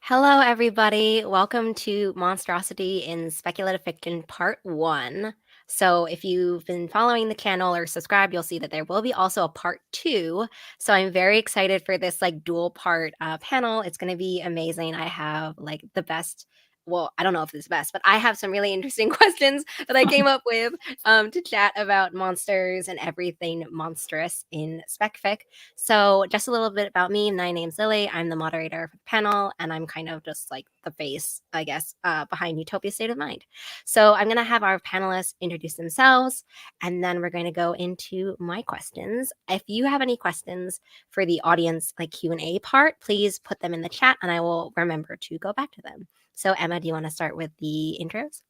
Hello, everybody. Welcome to Monstrosity in Speculative Fiction Part 1. So, if you've been following the channel or subscribed, you'll see that there will be also a Part 2. So, I'm very excited for this dual part panel. It's going to be amazing. I have the best. Well, I don't know if it's the best, but I have some really interesting questions that I came up with to chat about monsters and everything monstrous in SpecFic. So, just a little bit about me. My name's Lily. I'm the moderator for the panel, and I'm kind of just like the face, I guess, behind Utopia State of Mind. So, I'm going to have our panelists introduce themselves, and then we're going to go into my questions. If you have any questions for the audience, like Q&A part, please put them in the chat, and I will remember to go back to them. So, Emma, do you want to start with the intros?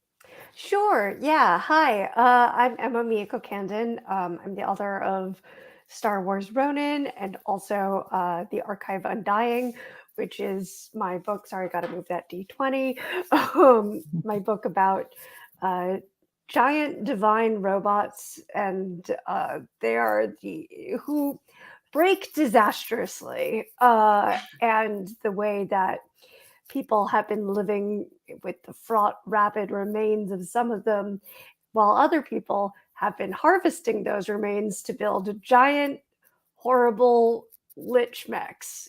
Sure. Yeah. Hi. I'm Emma Miyako Candon. I'm the author of Star Wars Ronin and also The Archive Undying, which is my book. Sorry, I got to move that D20. My book about giant divine robots, and they are who break disastrously, and the way that people have been living with the fraught, rapid remains of some of them, while other people have been harvesting those remains to build giant, horrible lich mechs,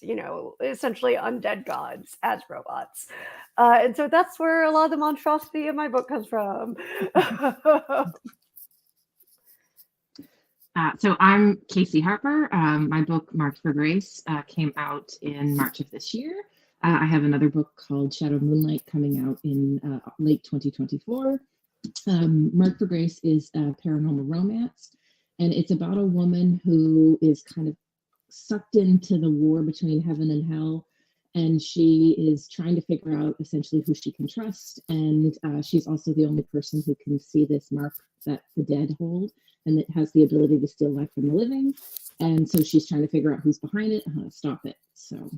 essentially undead gods as robots. And so that's where a lot of the monstrosity in my book comes from. So I'm Casey Harper. My book, Marked for Grace, came out in March of this year. I have another book called Shadow Moonlight coming out in late 2024. Marked for Grace is a paranormal romance, and it's about a woman who is kind of sucked into the war between heaven and hell, and she is trying to figure out essentially who she can trust. And she's also the only person who can see this mark that the dead hold, and it has the ability to steal life from the living. And so she's trying to figure out who's behind it and how to stop it. So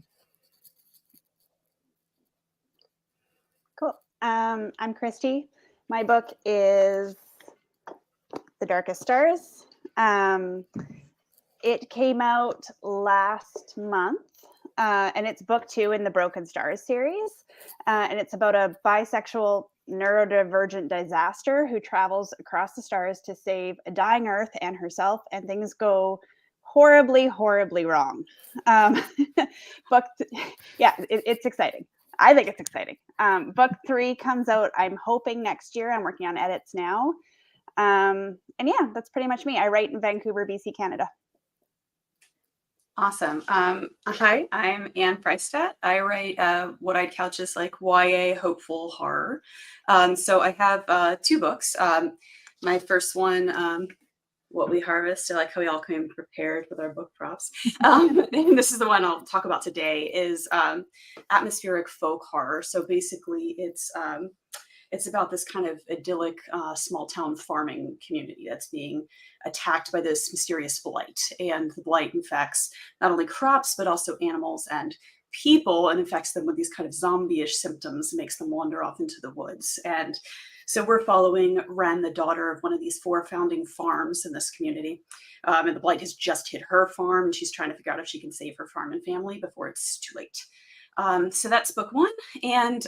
cool. I'm Christy. My book is The Darkest Stars. It came out last month, and it's book 2 in the Broken Stars series. And it's about a bisexual neurodivergent disaster who travels across the stars to save a dying Earth and herself, and things go horribly, horribly wrong. It's exciting. I think it's exciting. Book 3 comes out, I'm hoping, next year. I'm working on edits now. And yeah, that's pretty much me. I write in Vancouver, BC, Canada. Awesome. Hi, I'm Anne Freistadt. I write what I'd couch as like YA hopeful horror. So I have 2 books. My first one, What We Harvest, I like how we all came prepared with our book props. And this is the one I'll talk about today, is atmospheric folk horror. So basically it's about this kind of idyllic small town farming community that's being attacked by this mysterious blight. And the blight infects not only crops, but also animals and people, and infects them with these kind of zombie-ish symptoms, makes them wander off into the woods. And so we're following Wren, the daughter of one of these 4 founding farms in this community. And the blight has just hit her farm, and she's trying to figure out if she can save her farm and family before it's too late. So that's book 1. And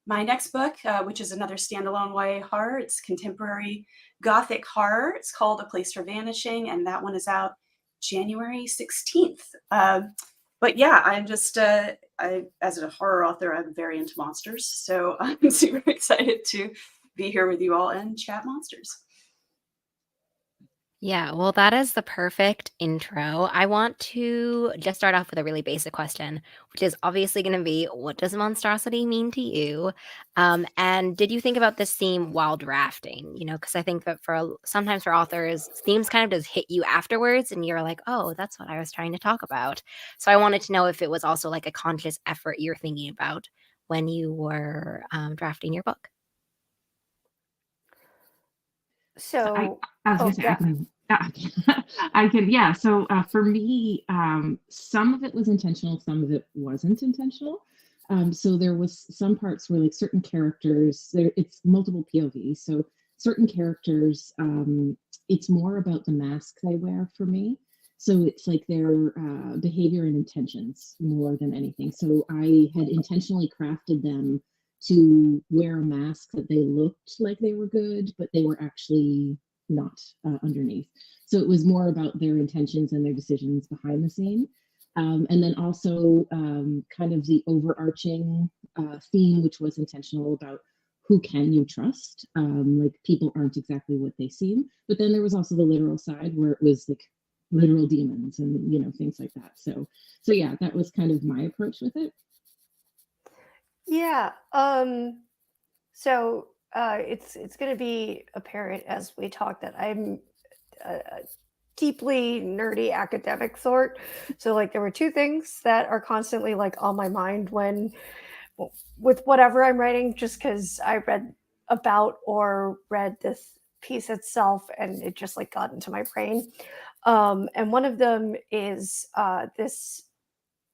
my next book, which is another standalone YA horror, it's contemporary gothic horror. It's called A Place for Vanishing, and that one is out January 16th. But yeah, I'm just, as a horror author, I'm very into monsters. So I'm super excited to be here with you all and chat monsters. Yeah, well, that is the perfect intro. I want to just start off with a really basic question, which is obviously going to be, what does monstrosity mean to you? And did you think about this theme while drafting? Because I think that sometimes for authors, themes kind of just hit you afterwards, and you're like, oh, that's what I was trying to talk about. So I wanted to know if it was also like a conscious effort you're thinking about when you were drafting your book. So, I was gonna say, I can, yeah. So for me, some of it was intentional, some of it wasn't intentional. So there was some parts where like certain characters, it's multiple POVs. So certain characters, it's more about the mask they wear for me. So it's like their behavior and intentions more than anything. So I had intentionally crafted them to wear a mask that they looked like they were good, but they were actually not underneath. So it was more about their intentions and their decisions behind the scene. And then also kind of the overarching theme, which was intentional about who can you trust? Like people aren't exactly what they seem. But then there was also the literal side where it was like literal demons and things like that. So yeah, that was kind of my approach with it. Yeah. So it's going to be apparent as we talk that I'm a deeply nerdy academic sort. So like there were two things that are constantly like on my mind when with whatever I'm writing, just because I read about or read this piece itself and it just like got into my brain. And one of them is this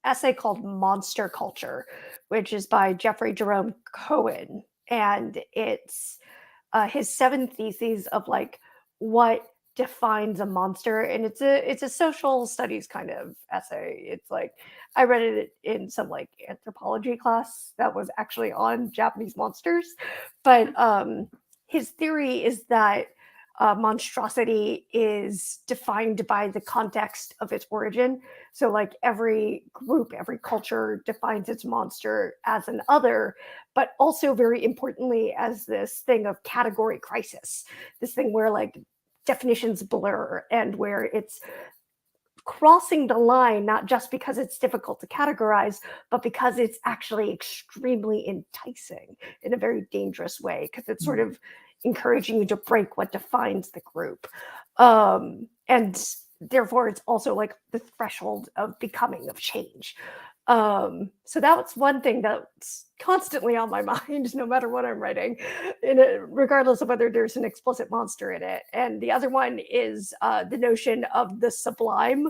essay called Monster Culture, which is by Jeffrey Jerome Cohen. And it's his seven theses of like what defines a monster, and it's a social studies kind of essay. It's like I read it in some like anthropology class that was actually on Japanese monsters, but his theory is that monstrosity is defined by the context of its origin. So, like every group, every culture defines its monster as an other, but also very importantly as this thing of category crisis, this thing where like definitions blur and where it's crossing the line not just because it's difficult to categorize, but because it's actually extremely enticing in a very dangerous way because it's sort of encouraging you to break what defines the group. And therefore it's also like the threshold of becoming, of change. So that's one thing that's constantly on my mind, no matter what I'm writing, regardless of whether there's an explicit monster in it. And the other one is the notion of the sublime,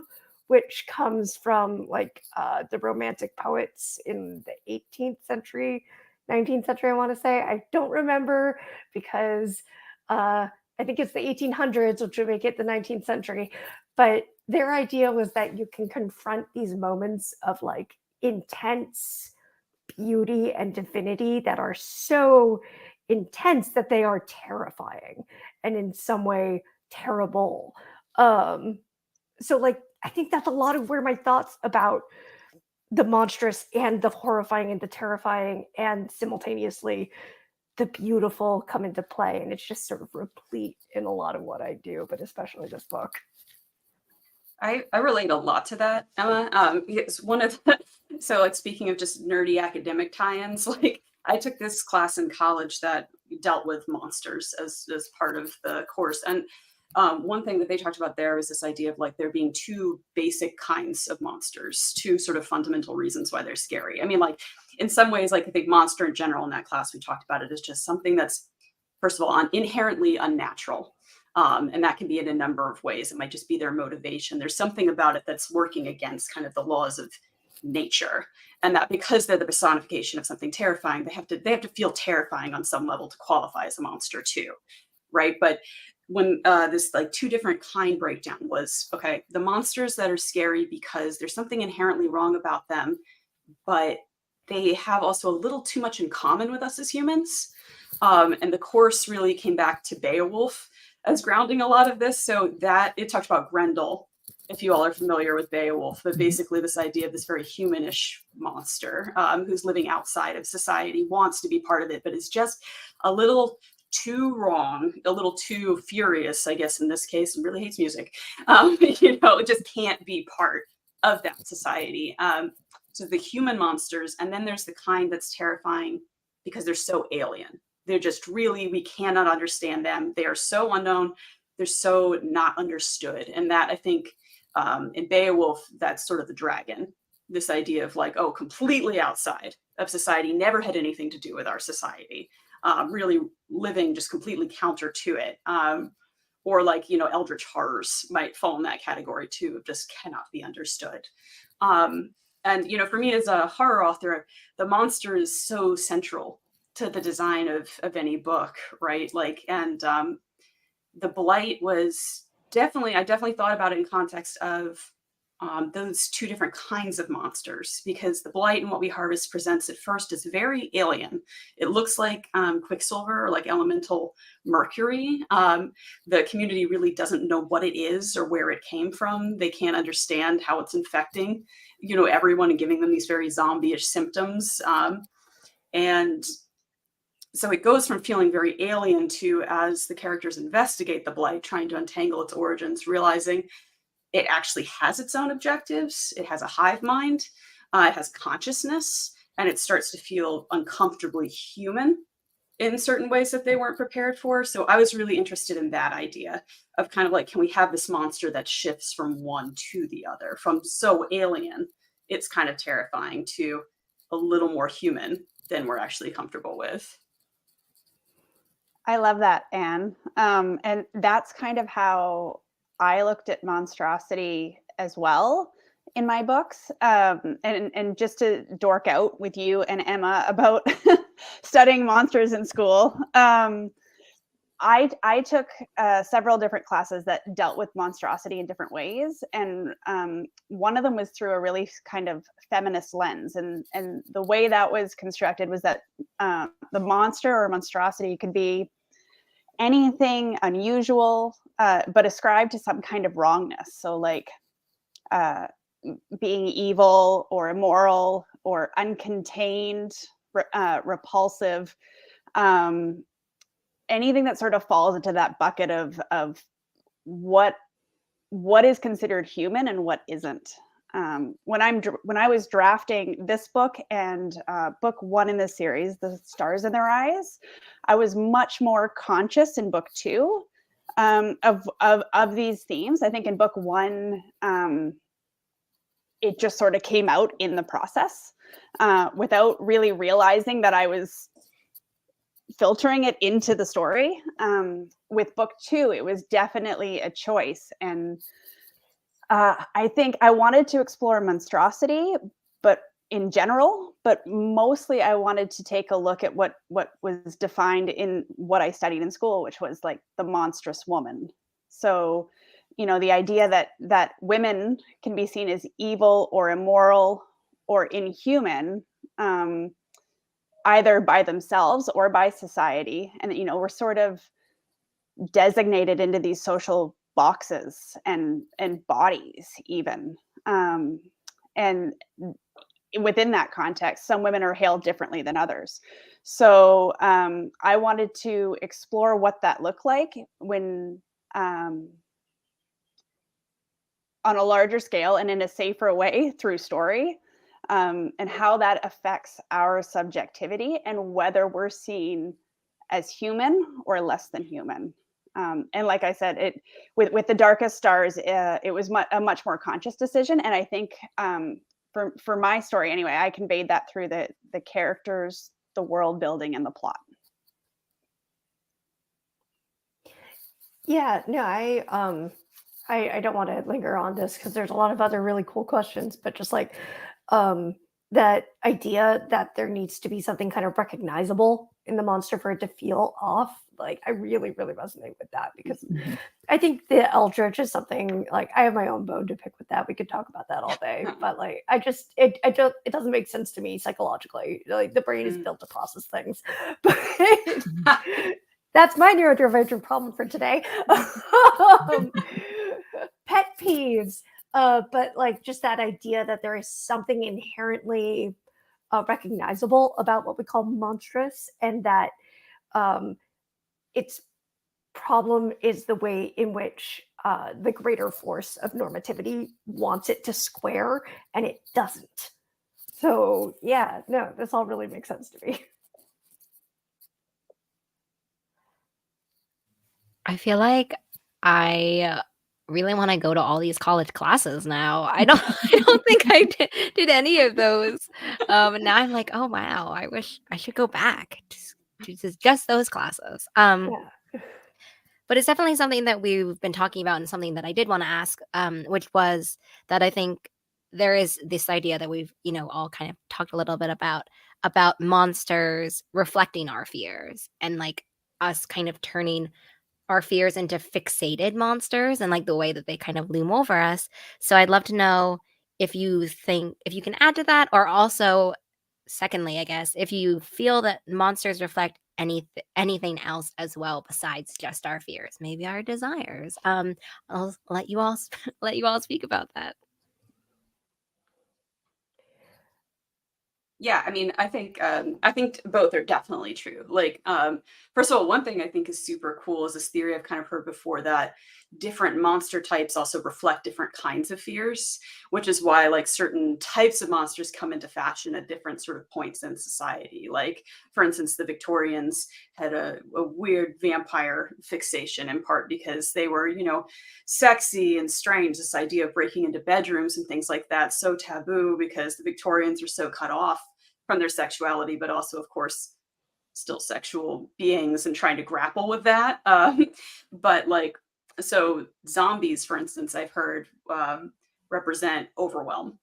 which comes from like the Romantic poets in the 18th century, 19th century, I want to say. I don't remember because I think it's the 1800s, which would make it the 19th century. But their idea was that you can confront these moments of like intense beauty and divinity that are so intense that they are terrifying and in some way terrible. So like I think that's a lot of where my thoughts about the monstrous and the horrifying and the terrifying and simultaneously the beautiful come into play, and it's just sort of replete in a lot of what I do, but especially this book. I relate a lot to that, Emma. It's one of so like speaking of just nerdy academic tie-ins, like I took this class in college that dealt with monsters as part of the course, and one thing that they talked about there was this idea of like there being two basic kinds of monsters, two sort of fundamental reasons why they're scary. I mean, like in some ways, like I think monster in general in that class we talked about it as just something that's first of all inherently unnatural. And that can be in a number of ways. It might just be their motivation. There's something about it that's working against kind of the laws of nature, and that because they're the personification of something terrifying, they have to feel terrifying on some level to qualify as a monster too, right? But when this like two different kind breakdown was okay, the monsters that are scary because there's something inherently wrong about them, but they have also a little too much in common with us as humans. And the course really came back to Beowulf as grounding a lot of this. So that it talked about Grendel, if you all are familiar with Beowulf, but basically this idea of this very humanish monster who's living outside of society, wants to be part of it, but is just a little too wrong, a little too furious, I guess in this case, and really hates music. It just can't be part of that society. So the human monsters, and then there's the kind that's terrifying because they're so alien. They're just really, we cannot understand them. They are so unknown. They're so not understood. And that I think in Beowulf, that's sort of the dragon. This idea of like, oh, completely outside of society, never had anything to do with our society, really living just completely counter to it. Or like, eldritch horrors might fall in that category too, of just cannot be understood. And for me as a horror author, the monster is so central to the design of any book, right? Like, and the blight was I definitely thought about it in context of those two different kinds of monsters, because the blight and what we harvest presents at first as very alien. It looks like quicksilver or like elemental mercury. The community really doesn't know what it is or where it came from. They can't understand how it's infecting, everyone, and giving them these very zombie-ish symptoms. And so it goes from feeling very alien to, as the characters investigate the blight, trying to untangle its origins, realizing it actually has its own objectives. It has a hive mind. It has consciousness, and it starts to feel uncomfortably human in certain ways that they weren't prepared for. So I was really interested in that idea of kind of like, can we have this monster that shifts from one to the other, from so alien, it's kind of terrifying, to a little more human than we're actually comfortable with. I love that, Anne. And that's kind of how I looked at monstrosity as well in my books. And just to dork out with you and Emma about studying monsters in school, I took several different classes that dealt with monstrosity in different ways, and one of them was through a really kind of feminist lens. And the way that was constructed was that the monster or monstrosity could be anything unusual, but ascribed to some kind of wrongness. So like being evil or immoral or uncontained, repulsive. Anything that sort of falls into that bucket of what is considered human and what isn't. When I was drafting this book and book 1 in this series, The Stars in Their Eyes, I was much more conscious in book 2 of these themes. I think in book 1, it just sort of came out in the process without really realizing that I was filtering it into the story. With book 2, it was definitely a choice. And I think I wanted to explore monstrosity, but in general, but mostly I wanted to take a look at what was defined in what I studied in school, which was like the monstrous woman. So, the idea that women can be seen as evil or immoral or inhuman, either by themselves or by society. And, we're sort of designated into these social boxes and bodies even. And within that context, some women are hailed differently than others. So I wanted to explore what that looked like when on a larger scale and in a safer way through story, and how that affects our subjectivity and whether we're seen as human or less than human. And like I said, it with The Darkest Stars, it was a much more conscious decision. And I think for my story anyway, I conveyed that through the characters, the world building, and the plot. Yeah, no, I don't want to linger on this because there's a lot of other really cool questions, but just like that idea that there needs to be something kind of recognizable in the monster for it to feel off. Like I really, really resonate with that because I think the Eldritch is something like I have my own bone to pick with that. We could talk about that all day, but like I just it doesn't make sense to me psychologically. Like the brain is built to process things, but that's my neurodivergent problem for today. Pet peeves, but like just that idea that there is something inherently recognizable about what we call monstrous, and that its problem is the way in which the greater force of normativity wants it to square, and it doesn't. So yeah, no, this all really makes sense to me. I feel like I really want to go to all these college classes now. I don't I don't think I did any of those. And now I'm like, oh wow, I wish I should go back to just those classes. Yeah. But it's definitely something that we've been talking about, and something that I did want to ask, which was that I think there is this idea that we've, all kind of talked a little bit about monsters reflecting our fears, and like us kind of turning our fears into fixated monsters and like the way that they kind of loom over us. So I'd love to know if you can add to that, or also, secondly, I guess, if you feel that monsters reflect anything else as well besides just our fears, maybe our desires. I'll let you all let you all speak about that. Yeah, I mean, I think both are definitely true. Like, first of all, one thing I think is super cool is this theory I've kind of heard before that different monster types also reflect different kinds of fears, which is why like certain types of monsters come into fashion at different sort of points in society. Like, for instance, the Victorians had a weird vampire fixation in part because they were, sexy and strange. This idea of breaking into bedrooms and things like that, so taboo because the Victorians are so cut off from their sexuality, but also, of course, still sexual beings and trying to grapple with that. But like, so zombies, for instance, I've heard represent overwhelm.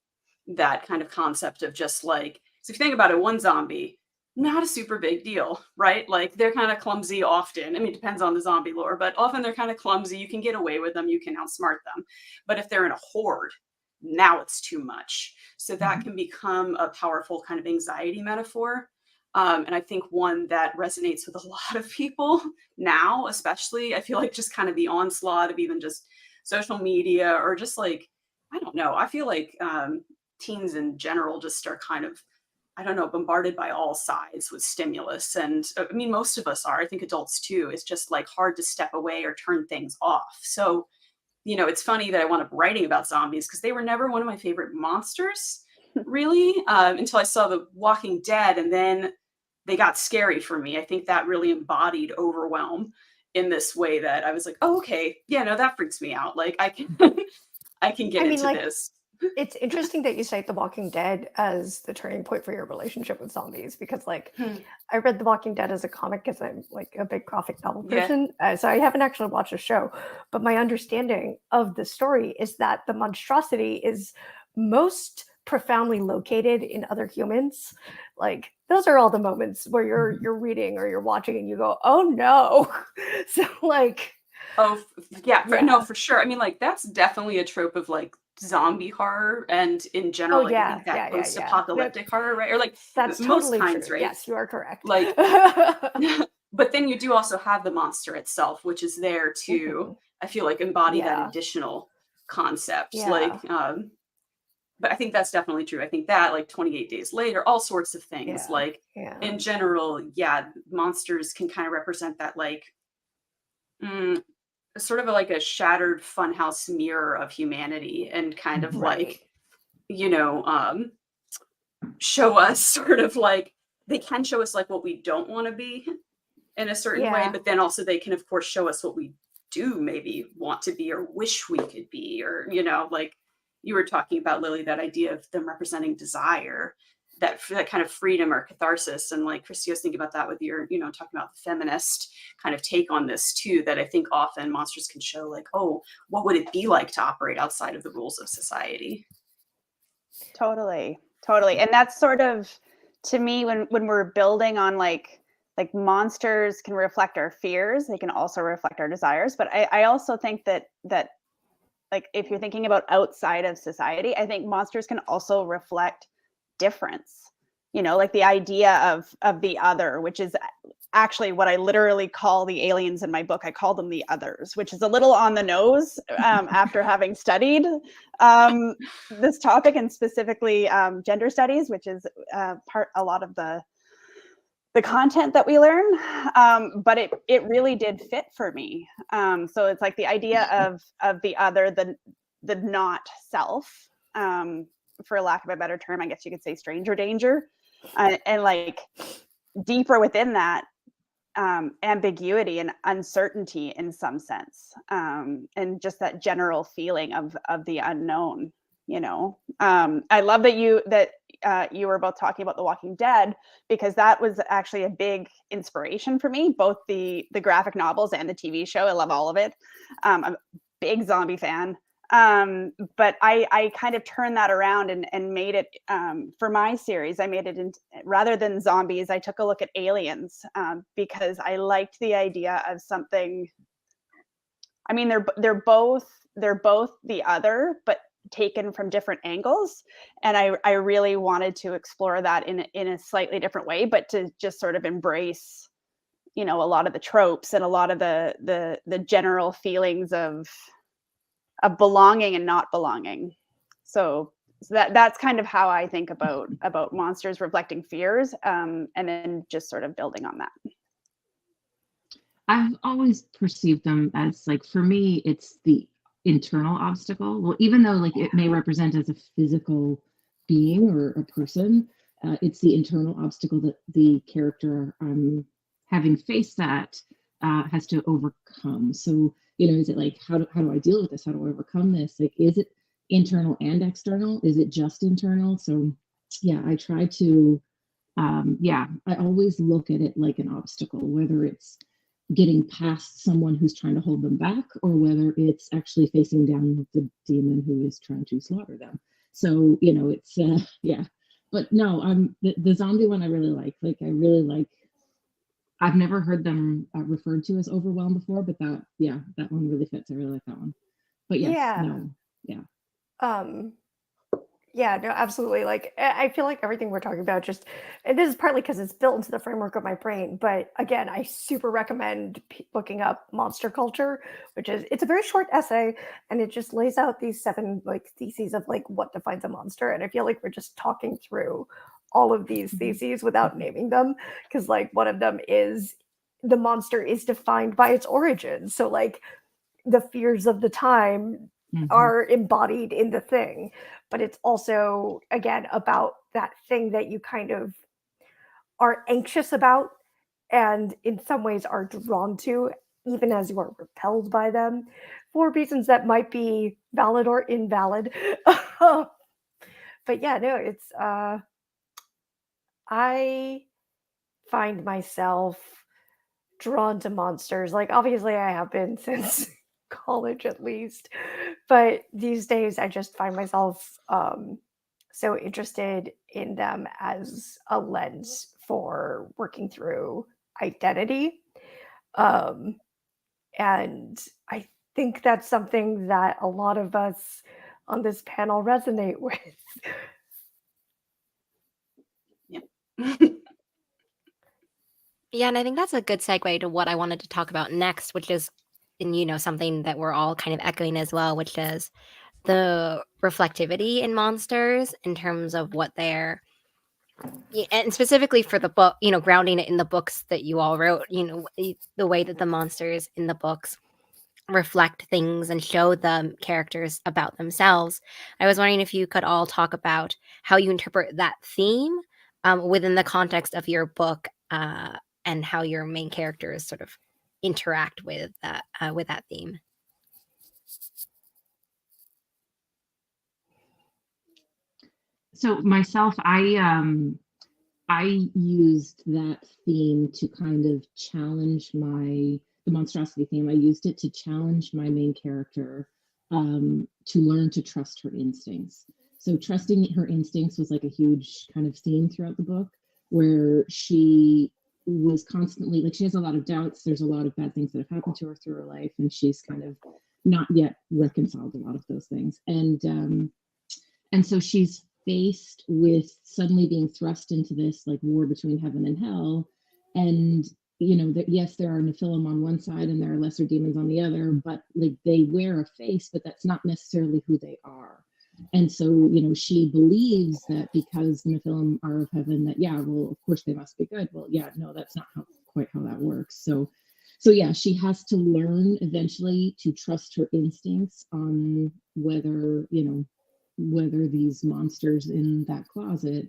That kind of concept of just like, so if you think about it, one zombie, not a super big deal, right? Like they're kind of clumsy often. I mean, it depends on the zombie lore, but often they're kind of clumsy. You can get away with them, you can outsmart them. But if they're in a horde, now it's too much. So that can become a powerful kind of anxiety metaphor. And I think one that resonates with a lot of people now, especially, I feel like just kind of the onslaught of even just social media or just like, I don't know, I feel like teens in general just are kind of, I don't know, bombarded by all sides with stimulus. And I mean, most of us are, I think adults too. It's just like hard to step away or turn things off. So, it's funny that I wound up writing about zombies because they were never one of my favorite monsters, really, until I saw The Walking Dead, and then they got scary for me. I think that really embodied overwhelm in this way that I was like, oh, okay, yeah, no, that freaks me out. Like I can, I can get I mean, into like, this. it's interesting that you cite The Walking Dead as the turning point for your relationship with zombies, because like I read The Walking Dead as a comic because I'm like a big graphic novel Yeah. person, so I haven't actually watched the show, but my understanding of the story is that the monstrosity is most profoundly located in other humans. Like those are all the moments where you're reading or you're watching and you go, oh no. So like, Oh, yeah, yeah. no, for sure. I mean, like that's definitely a trope of like zombie horror and in general, Oh like I yeah, think that yeah, yeah, yeah. post-apocalyptic horror, right? Or like That's most totally kinds, true. right? Yes, you are correct. Like, but then you do also have the monster itself, which is there to, Mhm. I feel like, embody that Yeah, additional concept. Like, yeah, but I think that's definitely true. I think that like 28 Days Later, all sorts of things. yeah, Like yeah. in general, yeah, monsters can kind of represent that like mm, sort of like a shattered funhouse mirror of humanity and kind of Right. like, you know, show us sort of like they can show us like what we don't want to be in a certain way, Yeah. but then also they can of course show us what we do maybe want to be or wish we could be, or like you were talking about, Lily, that idea of them representing desire, that kind of freedom or catharsis. And like Christy, I was thinking about that with your talking about the feminist kind of take on this too, that I think often monsters can show like, oh, what would it be like to operate outside of the rules of society? Totally. Totally. And that's sort of, to me, when we're building on like monsters can reflect our fears, they can also reflect our desires. But I also think that like if you're thinking about outside of society, I think monsters can also reflect difference. Like the idea of the other, which is actually what I literally call the aliens in my book. I call them the others, which is a little on the nose after having studied this topic, and specifically gender studies, which is a lot of the content that we learn. But it really did fit for me. So it's like the idea of the other, the not self, for lack of a better term, I guess you could say stranger danger, and like deeper within that, ambiguity and uncertainty in some sense, and just that general feeling of the unknown. I love that you were both talking about The Walking Dead, because that was actually a big inspiration for me, both the graphic novels and the TV show. I love all of it. I'm a big zombie fan. But I kind of turned that around and made it, for my series, I made it rather than zombies, I took a look at aliens, because I liked the idea of something I mean, they're both the other, but taken from different angles. And I really wanted to explore that in a slightly different way, but to just sort of embrace, a lot of the tropes and a lot of the general feelings of belonging and not belonging. So that's kind of how I think about monsters reflecting fears, and then just sort of building on that. I've always perceived them as, like, for me, it's the internal obstacle. Well, even though like it may represent as a physical being or a person, it's the internal obstacle that the character, having faced that, has to overcome. So, is it like, how do I deal with this? How do I overcome this? Like, is it internal and external? Is it just internal? So, yeah, I try to, I always look at it like an obstacle, whether it's getting past someone who's trying to hold them back, or whether it's actually facing down the demon who is trying to slaughter them. So, it's, yeah. But no, the zombie one I really like. Like, I really like, I've never heard them referred to as overwhelmed before, but that one really fits. I really like that one. But yes, Yeah. no, yeah. Yeah, no, absolutely. Like, I feel like everything we're talking about just, and this is partly because it's built into the framework of my brain, but again, I super recommend looking up Monster Culture, it's a very short essay, and it just lays out these 7 like theses of like what defines a monster. And I feel like we're just talking through all of these theses without naming them, because like one of them is the monster is defined by its origins. So like the fears of the time are embodied in the thing, but it's also again about that thing that you kind of are anxious about and in some ways are drawn to, even as you are repelled by them for reasons that might be valid or invalid. But yeah, no, it's I find myself drawn to monsters. Like, obviously I have been since college at least, but these days I just find myself so interested in them as a lens for working through identity. um and I think that's something that a lot of us on this panel resonate with. Yep. Yeah, and I think that's a good segue to what I wanted to talk about next, which is, and something that we're all kind of echoing as well, which is the reflectivity in monsters in terms of what they're, and specifically for the book, grounding it in the books that you all wrote, the way that the monsters in the books reflect things and show the characters about themselves. I was wondering if you could all talk about how you interpret that theme within the context of your book, and how your main characters sort of interact with that theme. So myself, I used that theme to kind of challenge the monstrosity theme. I used it to challenge my main character, to learn to trust her instincts. So trusting her instincts was like a huge kind of theme throughout the book, where she was constantly, like, she has a lot of doubts. There's a lot of bad things that have happened to her through her life, and she's kind of not yet reconciled a lot of those things. And so she's faced with suddenly being thrust into this like war between heaven and hell. And that, yes, there are Nephilim on one side and there are lesser demons on the other, but like they wear a face, but that's not necessarily who they are. And so she believes that because the Nephilim are of heaven, that, yeah, well, of course they must be good. Well, yeah, no, that's not quite how that works. So yeah, she has to learn eventually to trust her instincts on whether these monsters in that closet,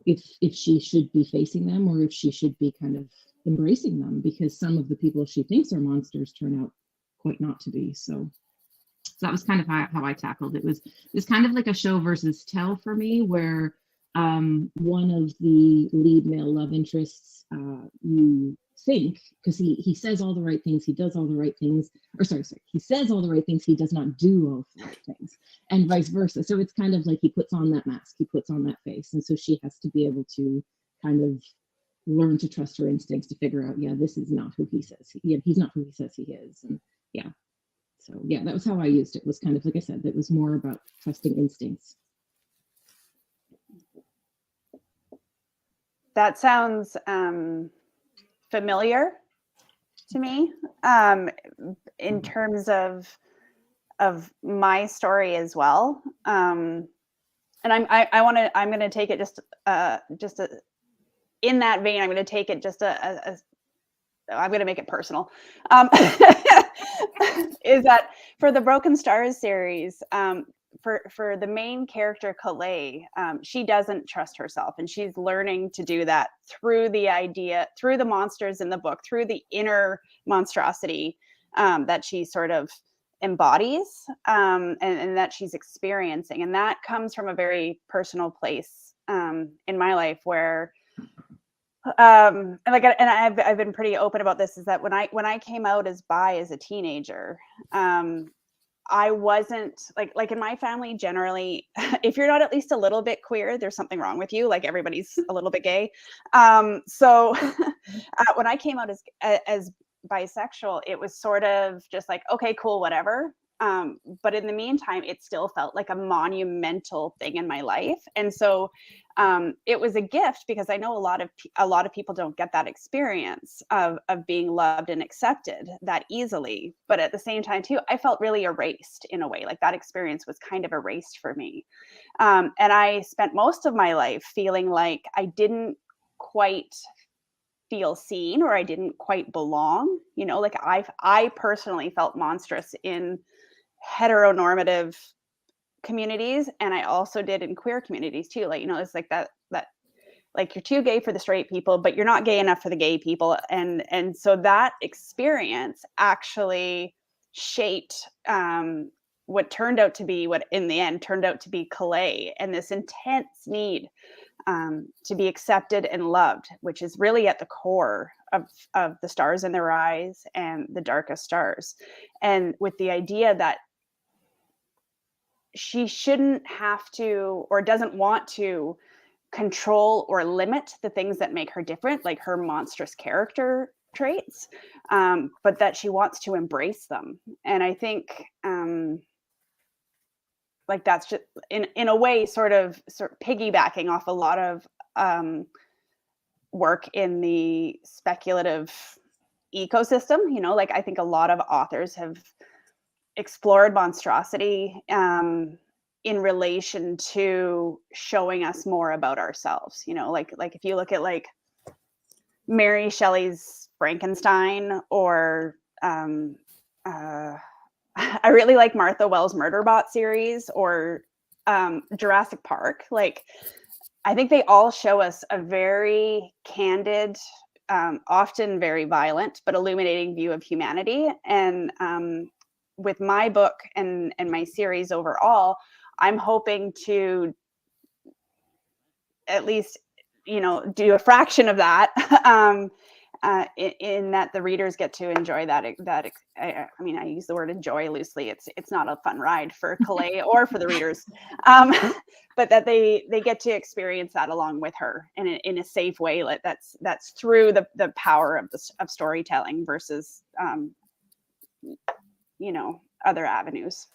if she should be facing them or if she should be kind of embracing them, because some of the people she thinks are monsters turn out quite not to be. So that was kind of how I tackled it. It was kind of like a show versus tell for me, where one of the lead male love interests, you think, because he says all the right things, he does all the right things, or sorry, he says all the right things, he does not do all the right things, and vice versa. So it's kind of like he puts on that mask, he puts on that face, and so she has to be able to kind of learn to trust her instincts to figure out, yeah, this is not who he says. He's not who he says he is. And yeah, so yeah, that was how I used it. Was kind of like I said, that was more about trusting instincts. That sounds familiar to me, in terms of my story as well. And I'm going to take it in that vein. I'm going to take it I'm going to make it personal. Is that for the Broken Stars series, for the main character Calais, she doesn't trust herself, and she's learning to do that through the monsters in the book, through the inner monstrosity that she sort of embodies, and that she's experiencing. And that comes from a very personal place in my life, where and I've been pretty open about this, is that when I came out as bi as a teenager, I wasn't like in my family generally, if you're not at least a little bit queer, there's something wrong with you. Like, everybody's a little bit gay. So when I came out as bisexual, it was sort of just like, okay, cool, whatever. But in the meantime, it still felt like a monumental thing in my life. And so it was a gift, because I know a lot of people don't get that experience of being loved and accepted that easily. But at the same time too, I felt really erased in a way. Like, that experience was kind of erased for me. And I spent most of my life feeling like I didn't quite feel seen, or I didn't quite belong. Like, I personally felt monstrous in heteronormative communities, and I also did in queer communities too. Like, it's like that like, you're too gay for the straight people, but you're not gay enough for the gay people. And so that experience actually shaped what in the end turned out to be Calais, and this intense need to be accepted and loved, which is really at the core of the stars in their eyes and the darkest stars. And with the idea that she shouldn't have to, or doesn't want to, control or limit the things that make her different, like her monstrous character traits, but that she wants to embrace them. And I think like, that's just in a way sort of piggybacking off a lot of work in the speculative ecosystem. Like, I think a lot of authors have explored monstrosity in relation to showing us more about ourselves. Like if you look at like Mary Shelley's Frankenstein, or I really like Martha Wells' Murderbot series, or Jurassic Park. Like, I think they all show us a very candid, often very violent, but illuminating view of humanity. And with my book and my series overall, I'm hoping to at least, do a fraction of that, in that the readers get to enjoy that. I mean, I use the word enjoy loosely. It's not a fun ride for Calais or for the readers, but that they get to experience that along with her in a safe way. Like, that's through the power of storytelling versus other avenues.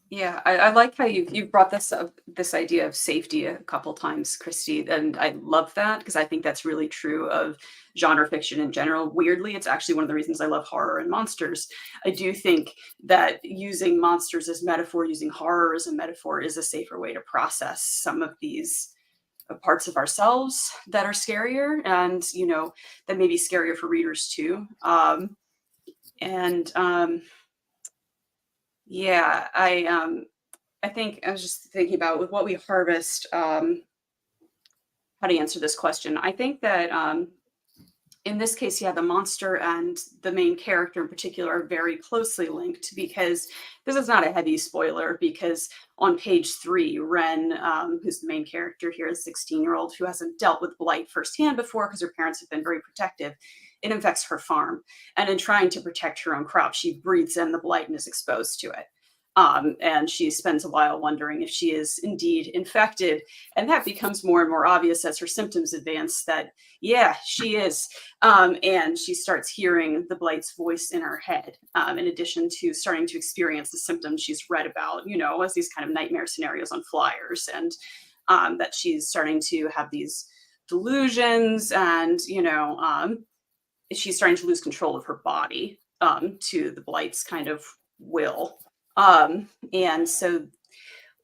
Yeah, I like how you brought this idea of safety a couple times, Christy, and I love that, because I think that's really true of genre fiction in general. Weirdly, it's actually one of the reasons I love horror and monsters. I do think that using monsters as metaphor, using horror as a metaphor, is a safer way to process some of these parts of ourselves that are scarier, and that may be scarier for readers too. Yeah, I think I was just thinking about with what we harvest, how to answer this question. I think that in this case, yeah, the monster and the main character in particular are very closely linked, because this is not a heavy spoiler, because on page 3, Ren, who's the main character here, is a 16-year-old who hasn't dealt with blight firsthand before, because her parents have been very protective. It infects her farm. And in trying to protect her own crop, she breathes in the blight and is exposed to it. And she spends a while wondering if she is indeed infected. And that becomes more and more obvious as her symptoms advance that, yeah, she is. And she starts hearing the Blight's voice in her head, in addition to starting to experience the symptoms she's read about, as these kind of nightmare scenarios on flyers. And that she's starting to have these delusions and, she's starting to lose control of her body to the Blight's kind of will. And so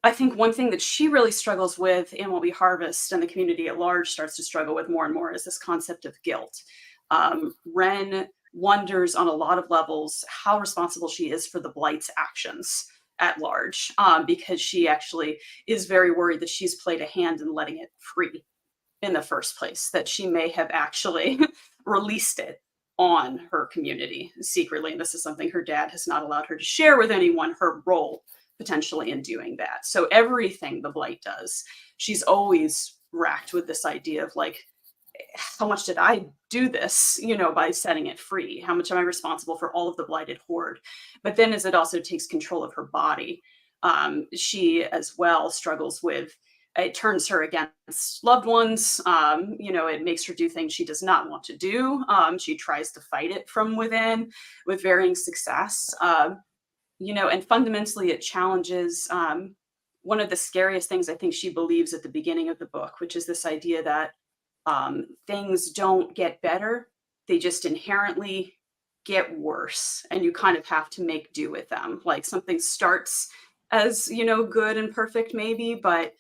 I think one thing that she really struggles with in What We Harvest and the community at large starts to struggle with more and more is this concept of guilt. Ren wonders on a lot of levels how responsible she is for the Blight's actions at large, because she actually is very worried that she's played a hand in letting it free in the first place, that she may have actually released it on her community secretly. And this is something her dad has not allowed her to share with anyone, her role potentially in doing that. So everything the Blight does, she's always racked with this idea of like, how much did I do this, by setting it free? How much am I responsible for all of the blighted horde? But then as it also takes control of her body, she as well struggles with, it turns her against loved ones. It makes her do things she does not want to do. She tries to fight it from within with varying success. And fundamentally it challenges one of the scariest things I think she believes at the beginning of the book, which is this idea that things don't get better, they just inherently get worse, and you kind of have to make do with them. Like something starts as good and perfect maybe, but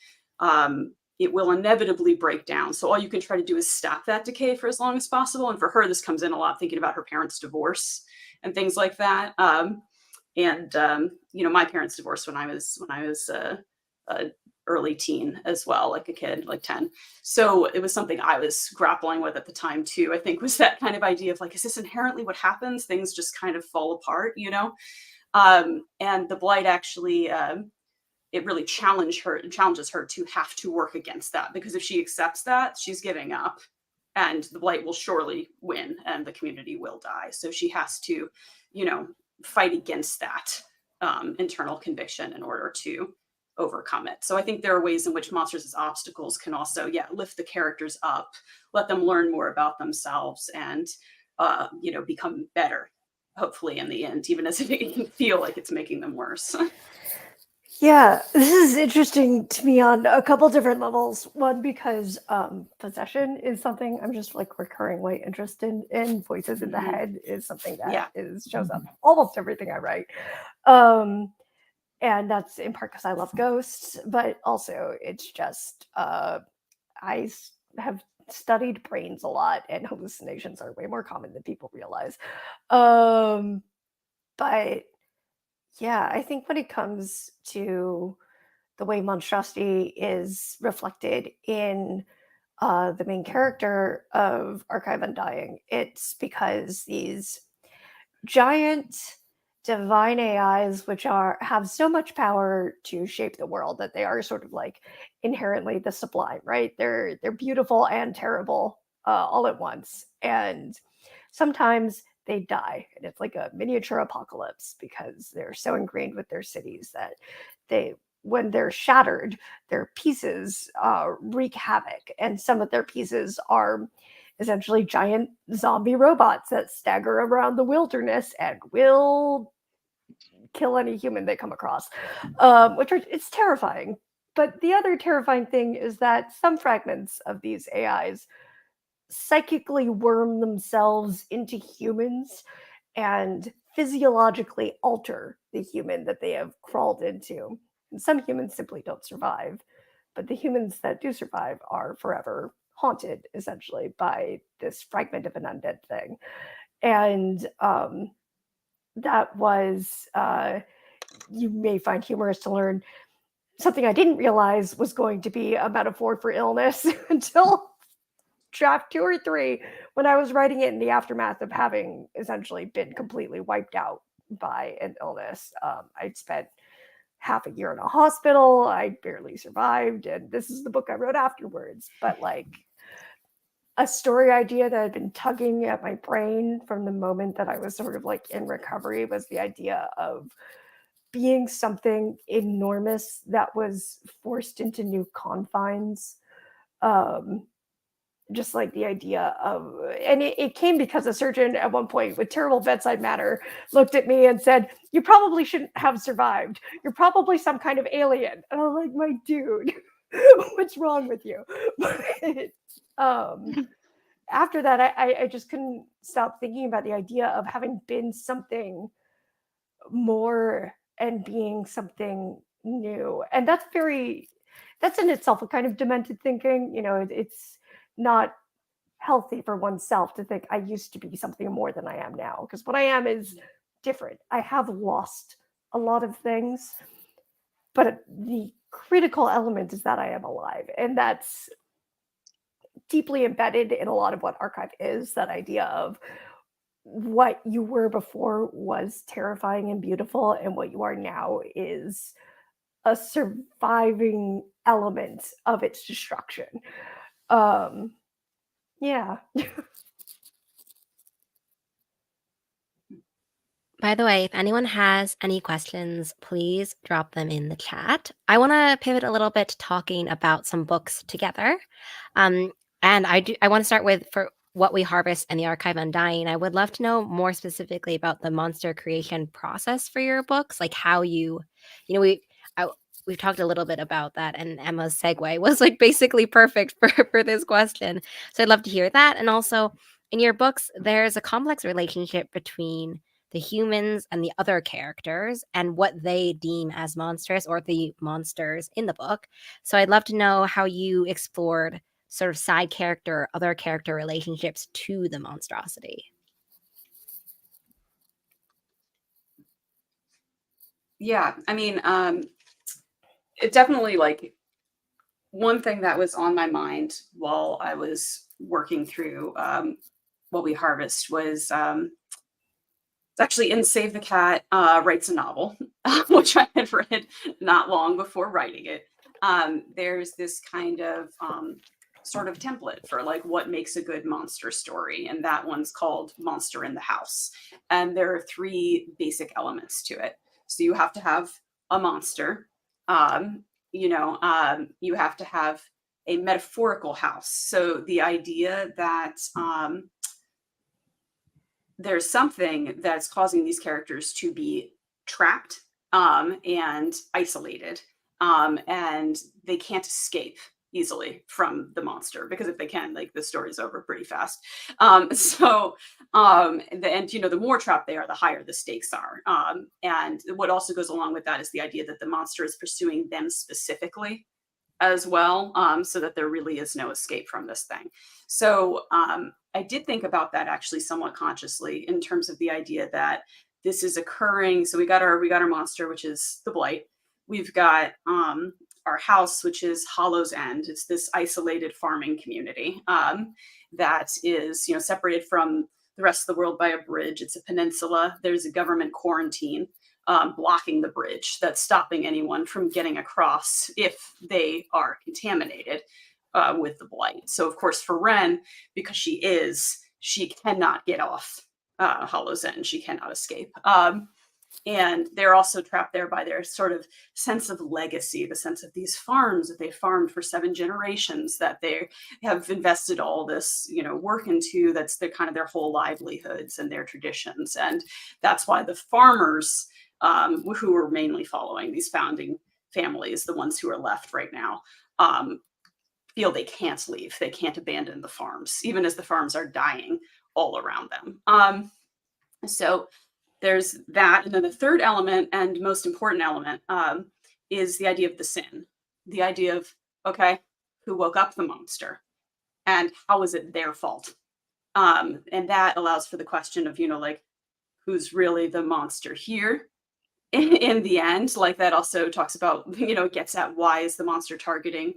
it will inevitably break down. So all you can try to do is stop that decay for as long as possible. And for her, this comes in a lot thinking about her parents' divorce and things like that. My parents divorced when I was early teen as well, like a kid, like 10. So it was something I was grappling with at the time too, I think, was that kind of idea of like, is this inherently what happens? Things just kind of fall apart, And the Blight actually, it really challenges her to have to work against that, because if she accepts that, she's giving up and the Blight will surely win and the community will die. So she has to, fight against that internal conviction in order to overcome it. So I think there are ways in which Monsters as Obstacles can also, lift the characters up, let them learn more about themselves and, become better, hopefully in the end, even as if it can feel like it's making them worse. Yeah, this is interesting to me on a couple different levels. One, because possession is something I'm just like recurringly interested in. Voices in the head is something that shows up almost everything I write. And that's in part because I love ghosts, but also it's just I have studied brains a lot, and hallucinations are way more common than people realize. But yeah, I think when it comes to the way monstrosity is reflected in the main character of Archive Undying, it's because these giant divine AIs, which have so much power to shape the world, that they are sort of like inherently the sublime, right? They're beautiful and terrible all at once, and sometimes they die, and it's like a miniature apocalypse because they're so ingrained with their cities that when they're shattered, their pieces wreak havoc, and some of their pieces are essentially giant zombie robots that stagger around the wilderness and will kill any human they come across, it's terrifying. But the other terrifying thing is that some fragments of these AIs psychically worm themselves into humans and physiologically alter the human that they have crawled into. And some humans simply don't survive, but the humans that do survive are forever haunted, essentially, by this fragment of an undead thing. And that was, you may find humorous to learn, something I didn't realize was going to be a metaphor for illness until draft 2 or 3, when I was writing it in the aftermath of having essentially been completely wiped out by an illness. I'd spent half a year in a hospital. I barely survived, and this is the book I wrote afterwards. But like a story idea that had been tugging at my brain from the moment that I was sort of like in recovery was the idea of being something enormous that was forced into new confines. Um, just like the idea of, and it came because a surgeon at one point with terrible bedside manner looked at me and said, "You probably shouldn't have survived. You're probably some kind of alien." And I'm like, "My dude, what's wrong with you?" But, after that, I just couldn't stop thinking about the idea of having been something more and being something new. And that's in itself a kind of demented thinking. It's not healthy for oneself to think I used to be something more than I am now, because what I am is different. I have lost a lot of things, but the critical element is that I am alive. And that's deeply embedded in a lot of what archive is, that idea of what you were before was terrifying and beautiful, and what you are now is a surviving element of its destruction. Um, yeah. By the way, if anyone has any questions, please drop them in the chat. I want to pivot a little bit to talking about some books together. Um, and I want to start with for What We Harvest and the Archive Undying. I would love to know more specifically about the monster creation process for your books, like how you know, we've talked a little bit about that, and Emma's segue was like basically perfect for this question. So I'd love to hear that. And also in your books, there's a complex relationship between the humans and the other characters and what they deem as monstrous, or the monsters in the book. So I'd love to know how you explored sort of side character, other character relationships to the monstrosity. Yeah, I mean, it definitely, like, one thing that was on my mind while I was working through What We Harvest was it's actually in Save the Cat writes a novel, which I had read not long before writing it. There's this kind of sort of template for like what makes a good monster story, and that one's called Monster in the House. And there are three basic elements to it. So you have to have a monster. Um, you have to have a metaphorical house. So the idea that there's something that's causing these characters to be trapped and isolated, and they can't escape easily from the monster, because if they can, like, the story's over pretty fast. The more trapped they are, the higher the stakes are. And what also goes along with that is the idea that the monster is pursuing them specifically as well, so that there really is no escape from this thing. So I did think about that actually somewhat consciously, in terms of the idea that this is occurring. So we got our monster, which is the blight. We've got our house, which is Hollow's End. It's this isolated farming community that is, separated from the rest of the world by a bridge. It's a peninsula. There's a government quarantine blocking the bridge that's stopping anyone from getting across if they are contaminated with the blight. So, of course, for Ren, because she cannot get off Hollow's End. She cannot escape. And they're also trapped there by their sort of sense of legacy, the sense of these farms that they farmed for 7 generations, that they have invested all this, work into. That's their kind of their whole livelihoods and their traditions. And that's why the farmers, who are mainly following these founding families, the ones who are left right now, feel they can't leave. They can't abandon the farms, even as the farms are dying all around them. So there's that. And then the third element, and most important element, is the idea of the sin. The idea of, okay, who woke up the monster? And how is it their fault? And that allows for the question of, who's really the monster here? In the end, like, that also talks about, it gets at why is the monster targeting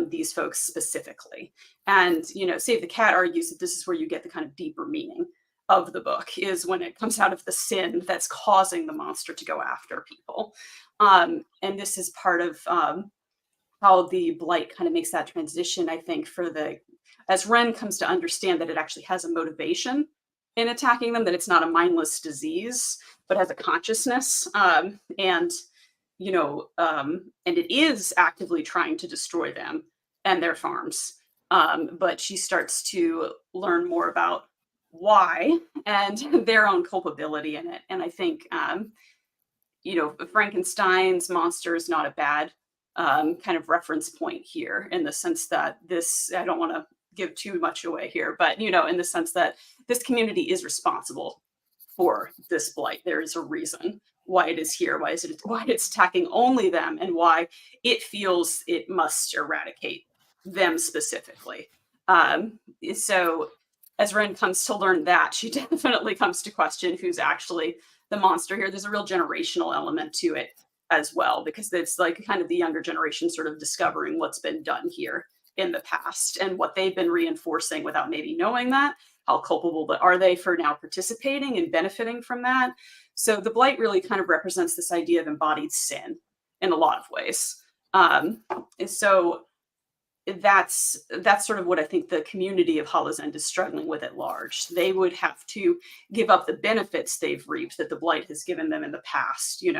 these folks specifically. And, Save the Cat argues that this is where you get the kind of deeper meaning of the book, is when it comes out of the sin that's causing the monster to go after people. And this is part of how the blight kind of makes that transition, I think, as Ren comes to understand that it actually has a motivation in attacking them, that it's not a mindless disease, but has a consciousness. And it is actively trying to destroy them and their farms. But she starts to learn more about why and their own culpability in it. And I think, Frankenstein's monster is not a bad kind of reference point here, in the sense that I don't want to give too much away here, but, in the sense that this community is responsible for this blight. There is a reason why it is here, why it's attacking only them, and why it feels it must eradicate them specifically. So as Ren comes to learn that, she definitely comes to question who's actually the monster here. There's a real generational element to it as well, because it's like kind of the younger generation sort of discovering what's been done here in the past and what they've been reinforcing without maybe knowing that. How culpable are they for now participating and benefiting from that? So the blight really kind of represents this idea of embodied sin in a lot of ways. So that's sort of what I think the community of Hallow's End is struggling with at large. They would have to give up the benefits they've reaped that the blight has given them in the past, in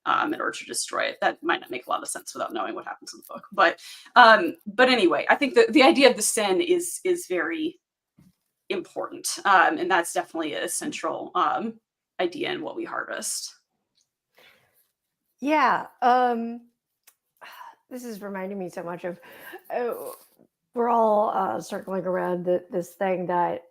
order to destroy it. That might not make a lot of sense without knowing what happens in the book. But anyway, I think the idea of the sin is very important, and that's definitely a central idea in what we harvest. Yeah. This is reminding me so much of we're all circling around this thing that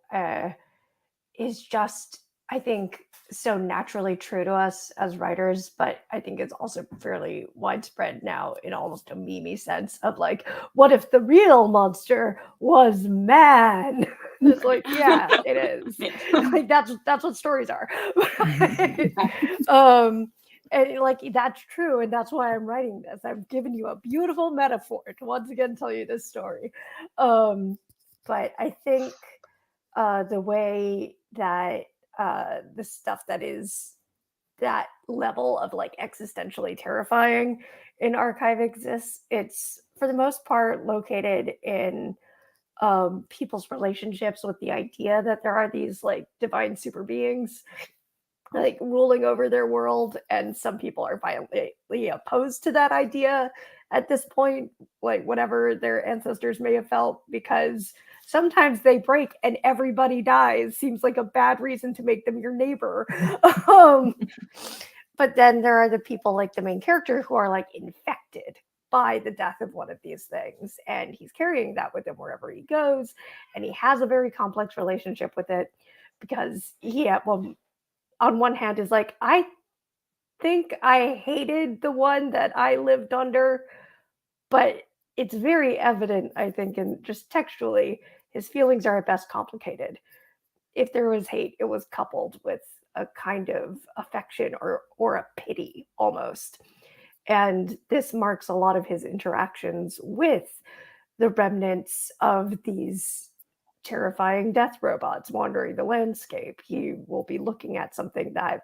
is just, I think, so naturally true to us as writers, but I think it's also fairly widespread now in almost a meme sense of like, what if the real monster was man? It's like, yeah, it is. Like that's what stories are. And like that's true, and that's why I'm writing this. I've given you a beautiful metaphor to once again tell you this story. But I think the way that the stuff that is that level of like existentially terrifying in archive exists, it's for the most part located in people's relationships with the idea that there are these like divine super beings like ruling over their world, and some people are violently opposed to that idea at this point, like whatever their ancestors may have felt, because sometimes they break and everybody dies. Seems like a bad reason to make them your neighbor. um, but then there are the people like the main character who are like infected by the death of one of these things, and he's carrying that with him wherever he goes, and he has a very complex relationship with it, because he on one hand is like, I think I hated the one that I lived under, but it's very evident, I think, and just textually, his feelings are at best complicated. If there was hate, it was coupled with a kind of affection or a pity almost. And this marks a lot of his interactions with the remnants of these terrifying death robots wandering the landscape. He will be looking at something that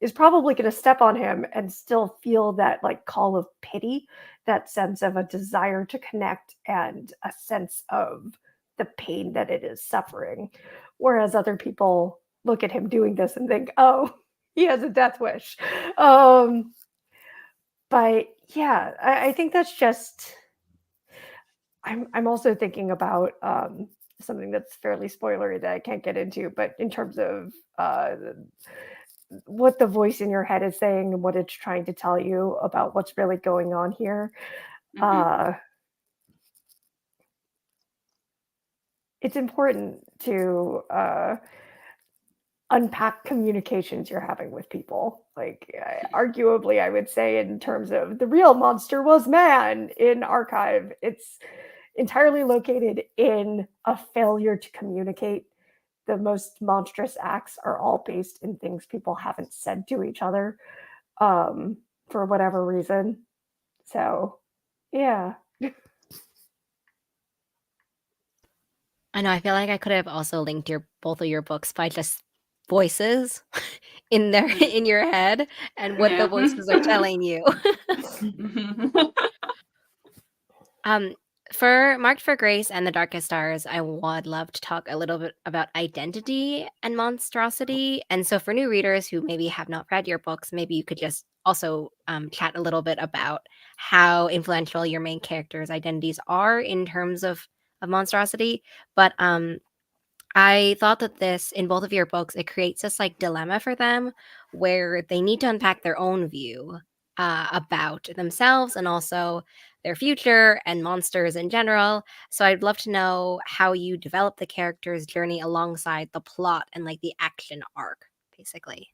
is probably going to step on him and still feel that like call of pity, that sense of a desire to connect and a sense of the pain that it is suffering. Whereas other people look at him doing this and think, oh, he has a death wish. But yeah, I think that's just. I'm also thinking about something that's fairly spoilery that I can't get into, but in terms of what the voice in your head is saying and what it's trying to tell you about what's really going on here. Mm-hmm. It's important to unpack communications you're having with people. Like, arguably, I would say, in terms of the real monster was man in archive, it's entirely located in a failure to communicate. The most monstrous acts are all based in things people haven't said to each other for whatever reason. So, yeah. I know, I feel like I could have also linked both of your books by just voices in there in your head and what the voices are telling you. Mm-hmm. For Marked for Grace and The Darkest Stars, I would love to talk a little bit about identity and monstrosity. And so, for new readers who maybe have not read your books, maybe you could just also chat a little bit about how influential your main characters' identities are in terms of monstrosity. But I thought that this, in both of your books, it creates this like dilemma for them where they need to unpack their own view about themselves and also their future and monsters in general. So I'd love to know how you develop the character's journey alongside the plot and like the action arc, basically.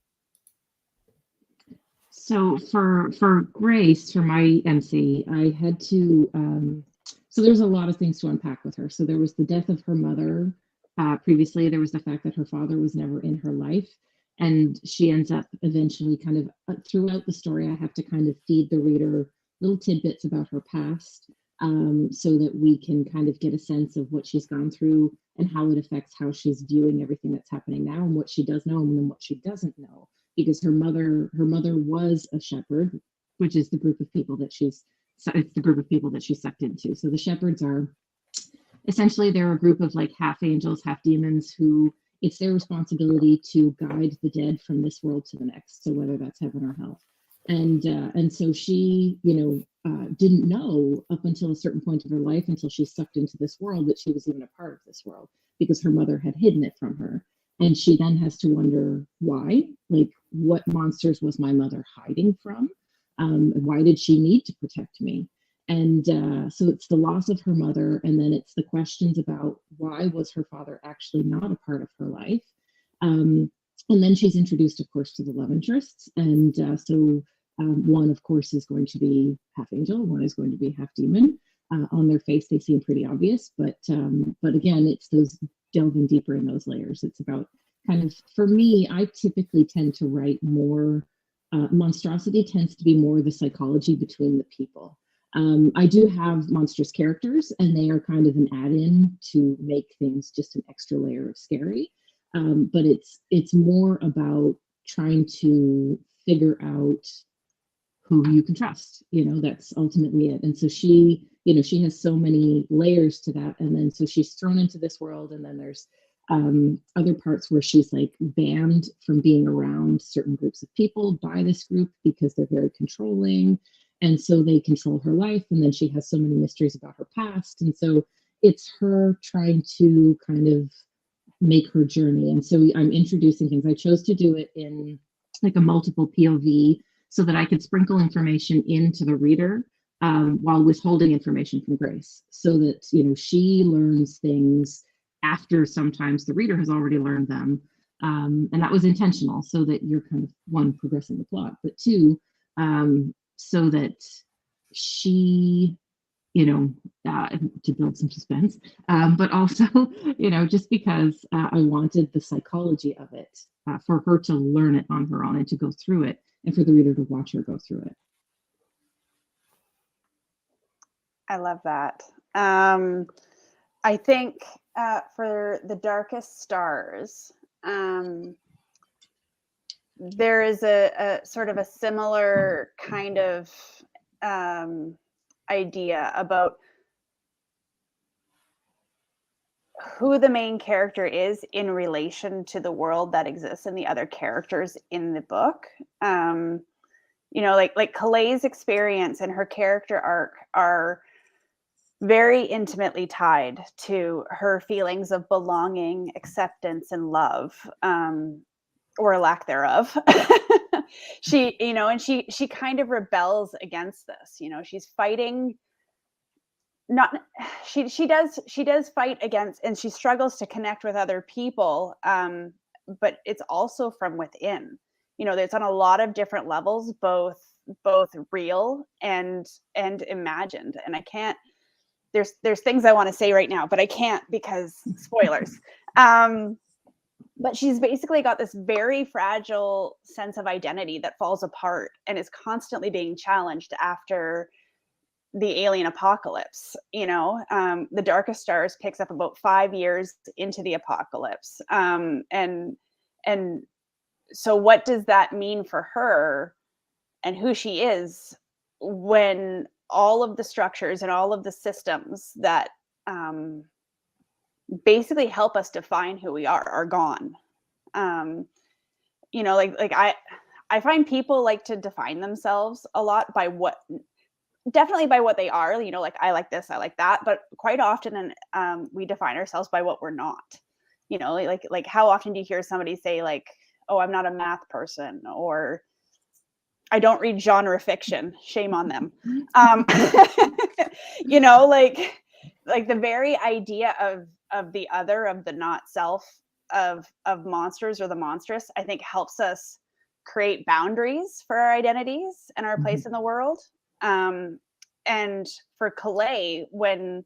So for Grace, for my MC, I had to. So there's a lot of things to unpack with her. So there was the death of her mother. Previously, there was the fact that her father was never in her life, and she ends up eventually kind of throughout the story. I have to kind of feed the reader little tidbits about her past, so that we can kind of get a sense of what she's gone through and how it affects how she's viewing everything that's happening now and what she does know and then what she doesn't know, because her mother was a shepherd, which is the group of people that it's the group of people that she's sucked into. So the shepherds are essentially, they're a group of like half angels, half demons who it's their responsibility to guide the dead from this world to the next. So whether that's heaven or hell. And so she, didn't know up until a certain point of her life, until she sucked into this world, that she was even a part of this world because her mother had hidden it from her. And she then has to wonder why, like, what monsters was my mother hiding from? Why did she need to protect me? And so it's the loss of her mother, and then it's the questions about why was her father actually not a part of her life. And then she's introduced, of course, to the love interests. And one, of course, is going to be half angel, one is going to be half demon. On their face, they seem pretty obvious, but again, it's those delving deeper in those layers. It's about kind of, for me, I typically tend to write more. Monstrosity tends to be more the psychology between the people. I do have monstrous characters, and they are kind of an add-in to make things just an extra layer of scary. But it's more about trying to figure out who you can trust. That's ultimately it. And so she has so many layers to that. And then so she's thrown into this world, and then there's other parts where she's like banned from being around certain groups of people by this group because they're very controlling. And so they control her life. And then she has so many mysteries about her past. And so it's her trying to kind of make her journey. And so I'm introducing things. I chose to do it in like a multiple POV so that I could sprinkle information into the reader while withholding information from Grace, so that she learns things after sometimes the reader has already learned them. And that was intentional, so that you're kind of, one, progressing the plot, but two, so that she, to build some suspense, but also, just because I wanted the psychology of it for her to learn it on her own and to go through it, and for the reader to watch her go through it. I love that. I think for The Darkest Stars, there is a sort of a similar kind of idea about who the main character is in relation to the world that exists and the other characters in the book. Like Calay's experience and her character arc are very intimately tied to her feelings of belonging, acceptance, and love, or lack thereof. She, and she kind of rebels against this. She's fighting. She does fight against, and she struggles to connect with other people. But it's also from within. It's on a lot of different levels, both real and imagined. And I can't. There's things I want to say right now, but I can't because spoilers. But she's basically got this very fragile sense of identity that falls apart and is constantly being challenged after the alien apocalypse. The Darkest Stars picks up about 5 years into the apocalypse. And so what does that mean for her and who she is when all of the structures and all of the systems that basically help us define who we are gone. You know, like I find people like to define themselves a lot by what, definitely by what they are, you know, like I like this, I like that, but quite often we define ourselves by what we're not. You know, like how often do you hear somebody say like, oh, I'm not a math person, or I don't read genre fiction, shame on them. You know, like the very idea of the other, of the not self, of monsters or the monstrous, I think helps us create boundaries for our identities and our place in the world. And for Calais, when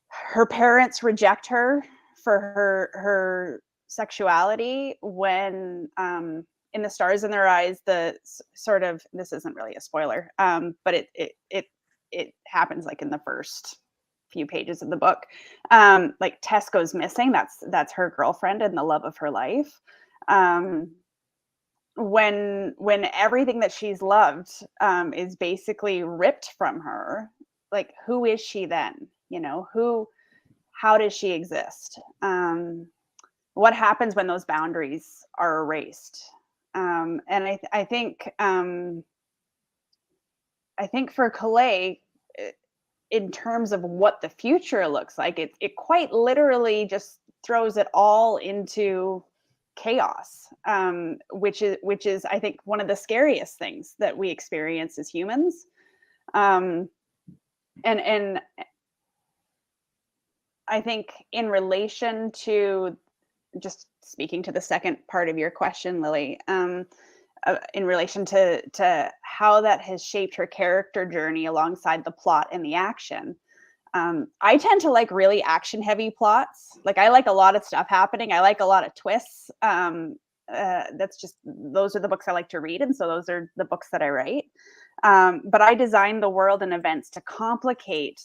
her parents reject her for her sexuality, when in The Stars in Their Eyes, the sort of, this isn't really a spoiler, but it happens like in the first few pages of the book. Like Tess goes missing. That's her girlfriend and the love of her life. When everything that she's loved is basically ripped from her, like who is she then? You know, how does she exist? What happens when those boundaries are erased? And I think for Calais, in terms of what the future looks like, it quite literally just throws it all into chaos, which is I think one of the scariest things that we experience as humans. And I think in relation to, just speaking to the second part of your question, Lily, in relation to how that has shaped her character journey alongside the plot and the action. I tend to like really action heavy plots. Like I like a lot of stuff happening. I like a lot of twists. That's just, those are the books I like to read. And so those are the books that I write. But I design the world and events to complicate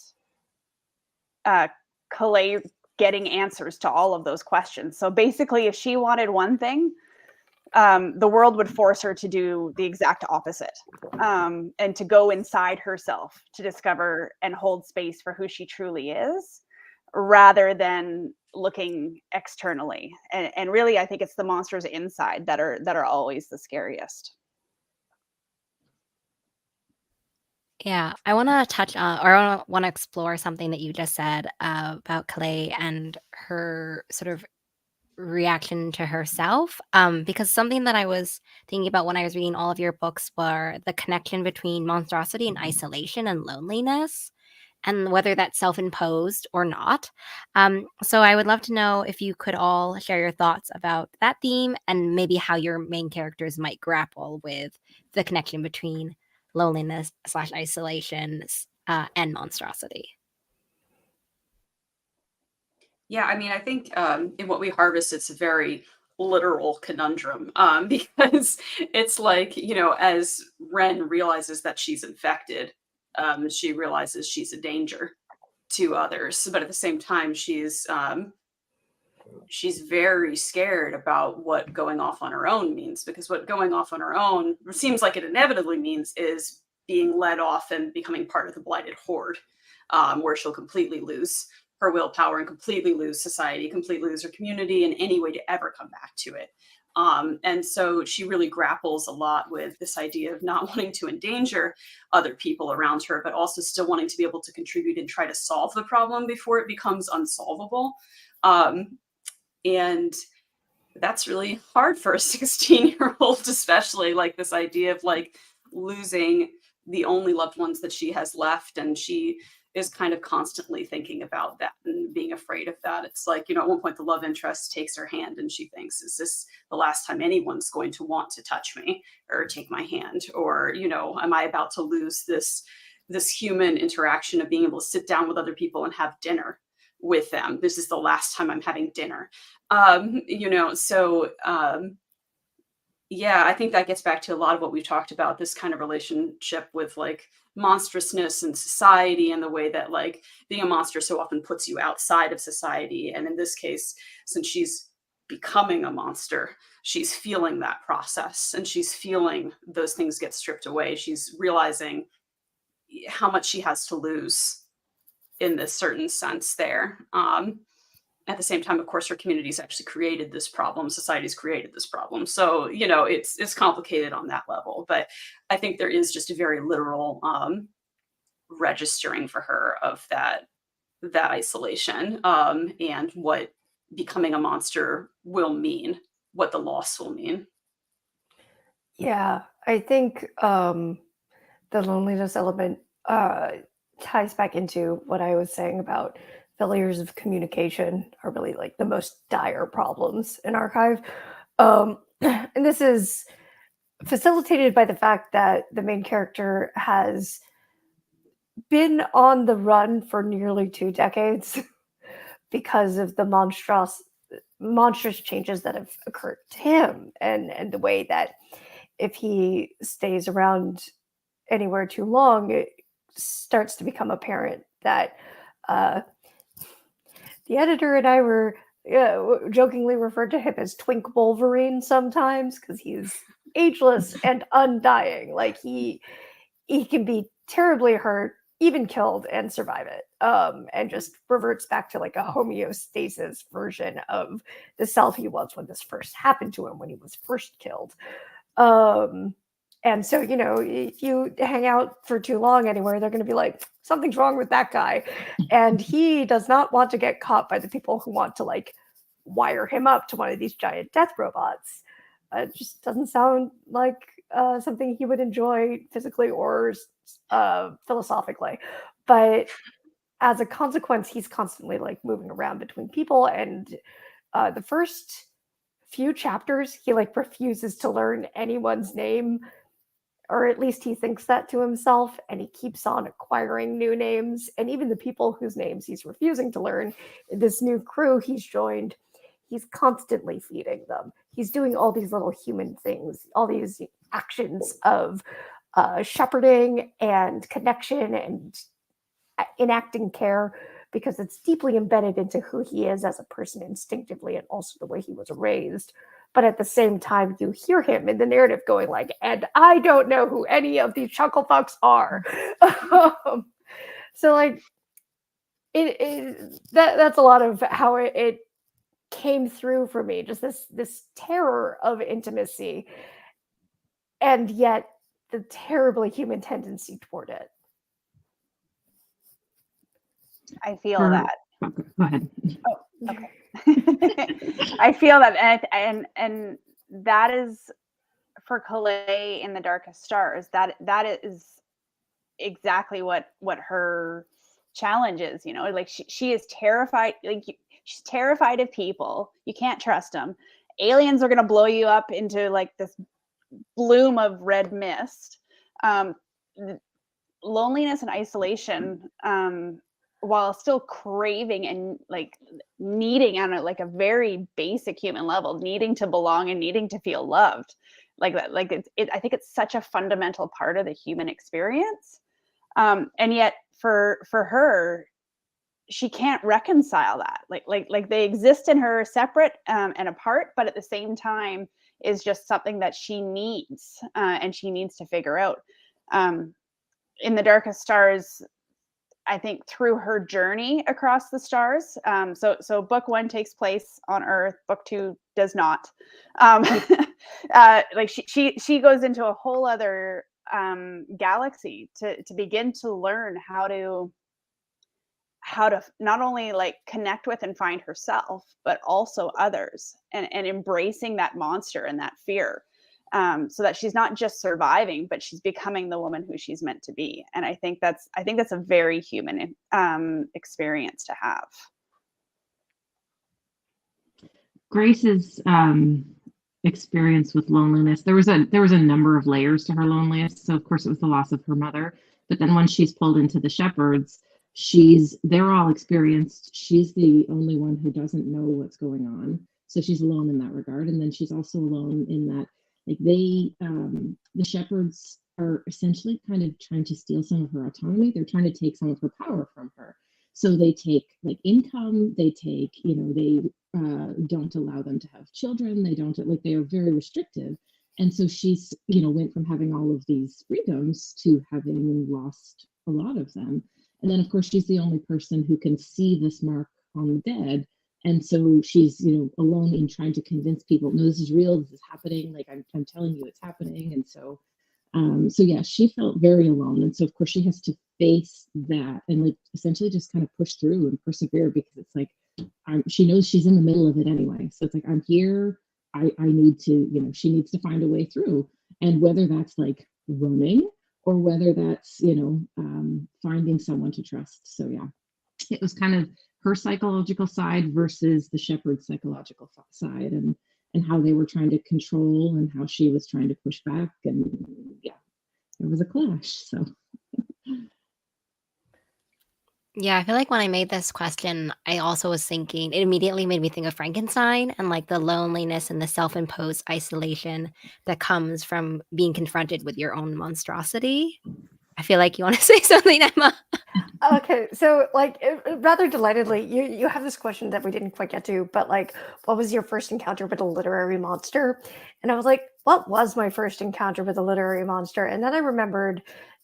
Calais getting answers to all of those questions. So basically, if she wanted one thing, the world would force her to do the exact opposite, and to go inside herself to discover and hold space for who she truly is, rather than looking externally. And really, I think it's the monsters inside that are always the scariest. Yeah, I want to touch on, or I want to explore something that you just said about Calais and her sort of reaction to herself. Because something that I was thinking about when I was reading all of your books were the connection between monstrosity and isolation and loneliness, and whether that's self-imposed or not. So I would love to know if you could all share your thoughts about that theme and maybe how your main characters might grapple with the connection between loneliness slash isolation and monstrosity. Yeah, I mean, I think in What We Harvest, it's a very literal conundrum because it's like, you know, as Ren realizes that she's infected, she realizes she's a danger to others, but at the same time, she's very scared about what going off on her own means, because what going off on her own seems like it inevitably means is being led off and becoming part of the blighted horde, where she'll completely lose her willpower and completely lose society, completely lose her community and any way to ever come back to it. And so she really grapples a lot with this idea of not wanting to endanger other people around her, but also still wanting to be able to contribute and try to solve the problem before it becomes unsolvable. And that's really hard for a 16-year-old, especially, like this idea of like losing the only loved ones that she has left. And she is kind of constantly thinking about that and being afraid of that. It's like, you know, at one point the love interest takes her hand and she thinks, is this the last time anyone's going to want to touch me or take my hand? Or, you know, am I about to lose this human interaction of being able to sit down with other people and have dinner with them? This is the last time I'm having dinner. You know, so yeah, I think that gets back to a lot of what we've talked about, this kind of relationship with like monstrousness and society, and the way that like being a monster so often puts you outside of society. And in this case, since she's becoming a monster, she's feeling that process and she's feeling those things get stripped away. She's realizing, how much she has to lose in this certain sense there. At the same time, of course, her community's actually created this problem. Society's created this problem. So, it's complicated on that level. But I think there is just a very literal registering for her of that isolation, and what becoming a monster will mean, what the loss will mean. Yeah, I think the loneliness element ties back into what I was saying about failures of communication are really like the most dire problems in archive. And this is facilitated by the fact that the main character has been on the run for nearly 2 decades because of the monstrous changes that have occurred to him, and the way that if he stays around anywhere too long, it starts to become apparent that uh, the editor and I were jokingly referred to him as Twink Wolverine sometimes because he's ageless and undying. Like he can be terribly hurt, even killed, and survive it, and just reverts back to like a homeostasis version of the self he was when this first happened to him, when he was first killed. Um, and so, if you hang out for too long anywhere, they're going to be like, something's wrong with that guy. And he does not want to get caught by the people who want to like wire him up to one of these giant death robots. It just doesn't sound like something he would enjoy physically or philosophically. But as a consequence, he's constantly like moving around between people. And the first few chapters, he like refuses to learn anyone's name, or at least he thinks that to himself, and he keeps on acquiring new names. And even the people whose names he's refusing to learn, this new crew he's joined, he's constantly feeding them. He's doing all these little human things, all these actions of shepherding and connection and enacting care, because it's deeply embedded into who he is as a person instinctively, and also the way he was raised. But at the same time, you hear him in the narrative going like, and I don't know who any of these chuckle fucks are. So like that's a lot of how it came through for me, just this terror of intimacy, and yet the terribly human tendency toward it. I feel that. Okay, go ahead. Oh, okay. I feel that, and that is for Calais in The Darkest Stars. That is exactly what her challenge is. Like she is terrified. Like she's terrified of people. You can't trust them. Aliens are gonna blow you up into like this bloom of red mist. Loneliness and isolation, while still craving and like needing on like a very basic human level, needing to belong and needing to feel loved, like that. Like I think it's such a fundamental part of the human experience, and yet for her, she can't reconcile that. Like they exist in her separate and apart, but at the same time is just something that she needs, and she needs to figure out. In The Darkest Stars, I think through her journey across the stars. So book 1 takes place on Earth. Book 2 does not. Like she goes into a whole other galaxy to begin to learn how to not only like connect with and find herself, but also others, and embracing that monster and that fear. So that she's not just surviving, but she's becoming the woman who she's meant to be. And I think that's a very human experience to have. Grace's experience with loneliness, there was a number of layers to her loneliness. So of course it was the loss of her mother, but then when she's pulled into the shepherds, they're all experienced. She's the only one who doesn't know what's going on. So she's alone in that regard. And then she's also alone in that, like, the shepherds are essentially kind of trying to steal some of her autonomy. They're trying to take some of her power from her. So they take like income, they take, they don't allow them to have children. They don't, like, they are very restrictive. And so she's, went from having all of these freedoms to having lost a lot of them. And then, of course, she's the only person who can see this mark on the dead. And so she's, alone in trying to convince people, no, this is real, this is happening. Like, I'm telling you it's happening. And so, yeah, she felt very alone. And so, of course, she has to face that and like essentially just kind of push through and persevere, because it's like, she knows she's in the middle of it anyway. So it's like, I'm here. I need to, she needs to find a way through. And whether that's like running or whether that's, finding someone to trust. So yeah, it was kind of her psychological side versus the shepherd's psychological side, and how they were trying to control and how she was trying to push back. And yeah, it was a clash. So Yeah, I feel like when I made this question, I also was thinking, it immediately made me think of Frankenstein and like the loneliness and the self-imposed isolation that comes from being confronted with your own monstrosity. I feel like you want to say something, Emma. Okay, so like rather delightedly, you have this question that we didn't quite get to, but like, what was your first encounter with a literary monster? And I was like, what was my first encounter with a literary monster? And then I remembered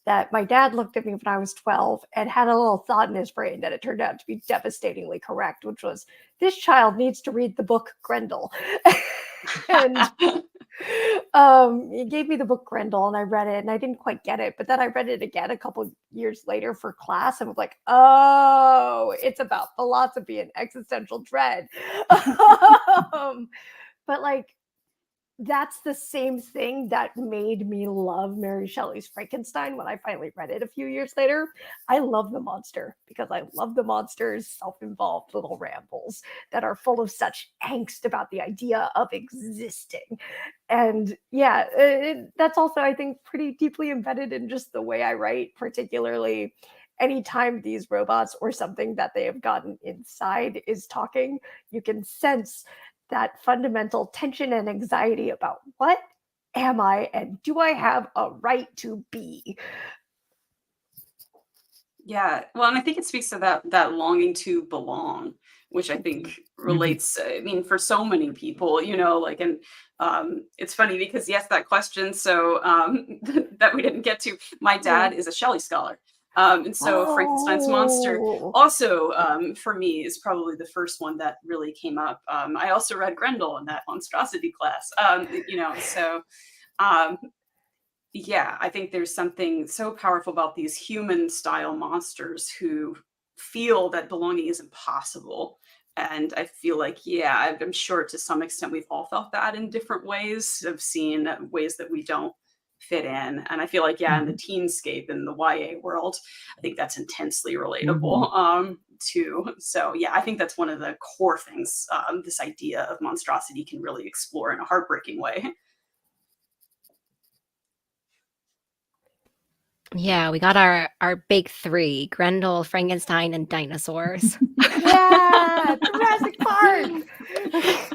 that my dad looked at me when I was 12 and had a little thought in his brain that it turned out to be devastatingly correct, which was, this child needs to read the book Grendel. And he gave me the book Grendel and I read it and I didn't quite get it, but then I read it again a couple years later for class and was like, oh, it's about philosophy and existential dread. But like, that's the same thing that made me love Mary Shelley's Frankenstein when I finally read it a few years later. I love the monster because I love the monster's self-involved little rambles that are full of such angst about the idea of existing. And yeah, that's also, I think, pretty deeply embedded in just the way I write, particularly anytime these robots or something that they have gotten inside is talking, you can sense that fundamental tension and anxiety about what am I and do I have a right to be? Yeah, well, and I think it speaks to that longing to belong, which I think relates. I mean, for so many people, like, and it's funny because yes, that question. So that we didn't get to. My dad is a Shelley scholar, and so Frankenstein's monster also for me is probably the first one that really came up. I also read Grendel in that monstrosity class, so. Yeah, I think there's something so powerful about these human style monsters who feel that belonging is impossible. And I feel like, yeah, I'm sure to some extent we've all felt that in different ways. I've seen ways that we don't fit in. And I feel like, yeah, in the teenscape, in the YA world, I think that's intensely relatable too. So, yeah, I think that's one of the core things this idea of monstrosity can really explore in a heartbreaking way. Yeah, we got our big three: Grendel, Frankenstein, and dinosaurs. Yeah, Jurassic Park.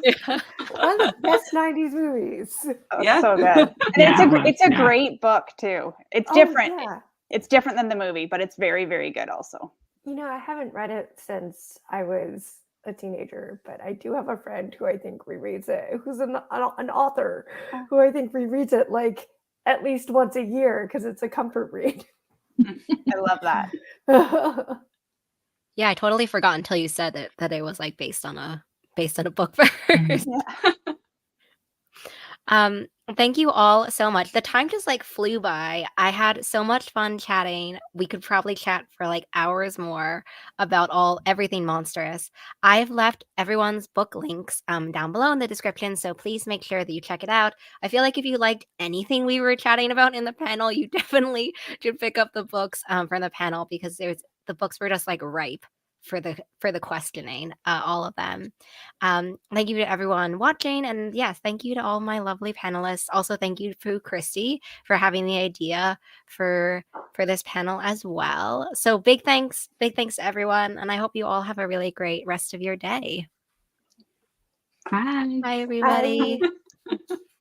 Yeah. One of the best 90s movies. Oh, Yeah. so good. And it's a great book too. It's different. Yeah. It's different than the movie, but it's very, very good also. I haven't read it since I was a teenager, but I do have a friend who I think rereads it, who's an author who I think rereads it like at least once a year because it's a comfort read. I love that. Yeah, I totally forgot until you said that it was like based on a book first. Yeah. Thank you all so much. The time just like flew by. I had so much fun chatting. We could probably chat for like hours more about everything monstrous. I've left everyone's book links down below in the description, so please make sure that you check it out. I feel like if you liked anything we were chatting about in the panel, you definitely should pick up the books from the panel because the books were just like ripe for the questioning, all of them. Thank you to everyone watching, and yes, thank you to all my lovely panelists. Also, thank you to Christy for having the idea for this panel as well. So big thanks to everyone, and I hope you all have a really great rest of your day. Bye. Bye, everybody. Bye.